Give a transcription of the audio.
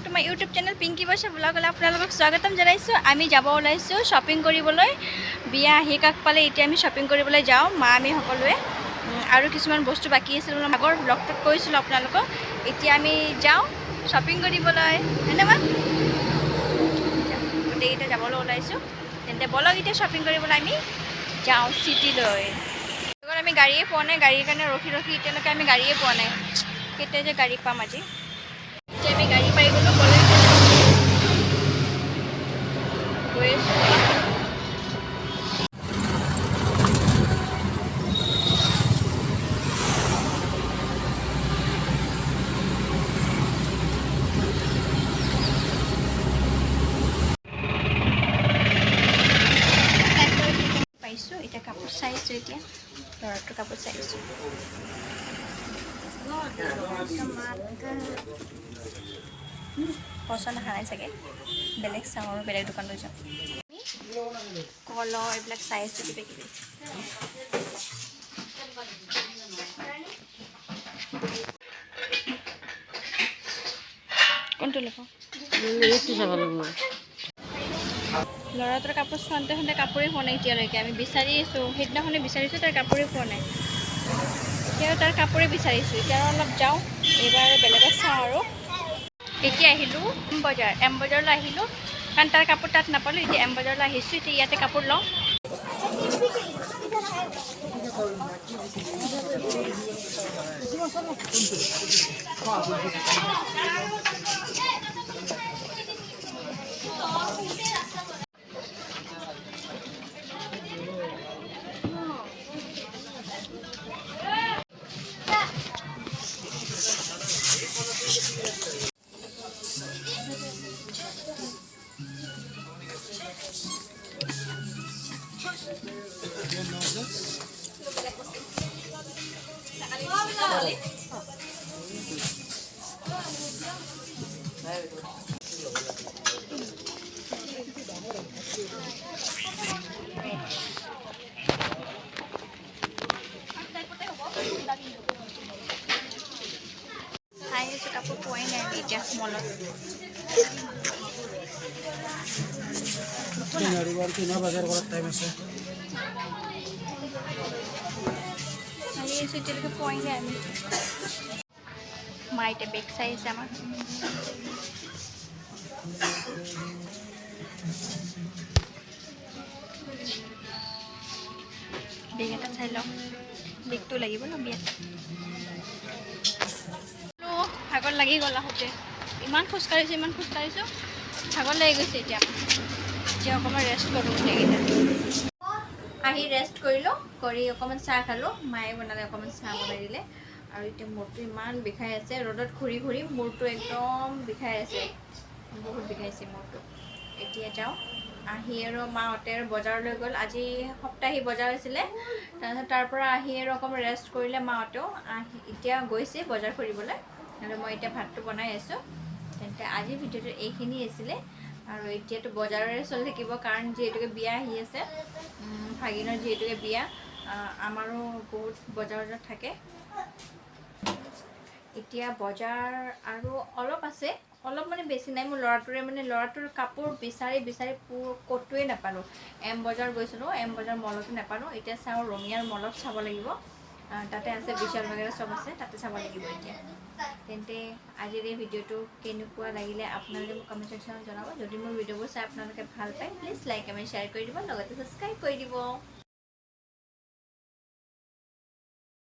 Two my YouTube channel Pinky Borsha ব্লগলৈ আপোনালোকক স্বাগতম জনাইছোঁ। আমি যাব ওলাইছোঁ শ্বপিং কৰিবলৈ। বিয়া আহি কাষ পালে এতিয়া আমি শ্বপিং কৰিবলৈ যাওঁ, আমি সকলোৱে। আৰু কিছুমান বস্তু বাকী আছিল, আগৰ ব্লগটোত কৈছিলোঁ আপোনালোকক। এতিয়া আমি যাওঁ শ্বপিং কৰিবলৈ, হয়নে মা? গোটেইকেইটা যাবলৈ ওলাইছোঁ। তেন্তে বলক এতিয়া শ্বপিং কৰিবলৈ আমি যাওঁ চিটিলৈ। আমি গাড়ীয়ে পোৱা নাই, গাড়ীৰ কাৰণে ৰখি এতিয়ালৈকে আমি গাড়ীয়ে পোৱা নাই। কেতিয়া যে গাড়ী পাম আজি। এতিয়া আমি গাড়ী পাই গ'লোঁ, গৈ আছোঁ। পাইছোঁ এতিয়া কাপোৰ চাইছোঁ, এতিয়া ল'ৰাটোৰ কাপোৰ চাইছোঁ। পচন্দ অহা নাই চাগে, বেলেগ চাওঁ আৰু বেলেগ দোকানলৈ যাওঁ। কলহ এইবিলাক চাই আছোঁ কিবা কিবি। কোনটো ল'ব? ল'ৰাটোৰ কাপোৰ চাওঁতে কাপোৰেই পোৱা নাই এতিয়ালৈকে। আমি বিচাৰি আছোঁ, সেইদিনাখনে বিচাৰিছোঁ, তাৰ কাপোৰেই পোৱা নাই। এতিয়াও তাৰ কাপোৰে বিচাৰিছোঁ। এতিয়া অলপ যাওঁ, এইবাৰ বেলেগত চাওঁ আৰু। এতিয়া আহিলোঁ এম বজাৰলৈ আহিলোঁ, কাৰণ তাৰ কাপোৰ তাত নাপালোঁ। এতিয়া এম বজাৰলৈ আহিছোঁ, এতিয়া ইয়াতে কাপোৰ লওঁ। চাই আছোঁ, কাপোৰ পোৱাই নাই আমি এতিয়া মলত। চাই আছোঁ, এতিয়ালৈকে পোৱাই নাই আমি। মা এতিয়া বেগ চাই আছে আমাৰ। বেগ এটা চাই লওঁ, বেগটো লাগিব ন বিয়াত। ভাগৰ লাগি গ'ল আহোঁতে, ইমান খোজকাঢ়িছোঁ, ভাগৰ লাগি গৈছে। এতিয়া অকণমান ৰেষ্ট কৰোঁ। গোটেইকেইটা আহি ৰেষ্ট কৰিলোঁ, কৰি অকণমান চাহ খালোঁ। মায়ে বনালে, অকণমান চাহ বনাই দিলে। আৰু এতিয়া মূৰটো ইমান বিষাই আছে, ৰ'দত ঘূৰি মূৰটো একদম বিষাই আছে, বহুত বিষাইছে মূৰটো। এতিয়া যাওঁ, আহি আৰু মাহঁতে আৰু বজাৰলৈ গ'ল। আজি সপ্তাহী বজাৰ আছিলে, তাৰপিছত তাৰ পৰা আহি আৰু অকণমান ৰেষ্ট কৰিলে মাহঁতেও। এতিয়া গৈছে বজাৰ কৰিবলৈ, আৰু মই এতিয়া ভাতটো বনাই আছোঁ। তেন্তে আজিৰ ভিডিঅ'টো এইখিনি আছিলে, আৰু এতিয়াতো বজাৰৰে চলি থাকিব, কাৰণ যিহেতুকে বিয়া আহি আছে, ভাগিনৰ যিহেতুকে বিয়া, আমাৰো বহুত বজাৰ থাকে। এতিয়া বজাৰ আৰু অলপ আছে, অলপ মানে বেছি নাই। মোৰ ল'ৰাটোৰ কাপোৰ বিচাৰি ক'তোৱে নাপালোঁ। এম বজাৰ গৈছিলোঁ, এম বজাৰ মলতো নাপালোঁ। এতিয়া চাওঁ, ৰঙিয়াৰ মলত চাব লাগিব, তাতে আছে বিশাল বাগেৰে চব আছে, তাতে চাব লাগিব এতিয়া। তেন্তে আজিৰ এই ভিডিঅ'টো কেনেকুৱা লাগিলে আপোনালোকে মোক কমেণ্ট ছেকশ্যনত জনাব। যদি মোৰ ভিডিঅ'বোৰ চাই আপোনালোকে ভাল পায়, প্লিজ লাইক কমেণ্ট শ্বেয়াৰ কৰি দিব, লগতে ছাবস্ক্ৰাইব কৰি দিব।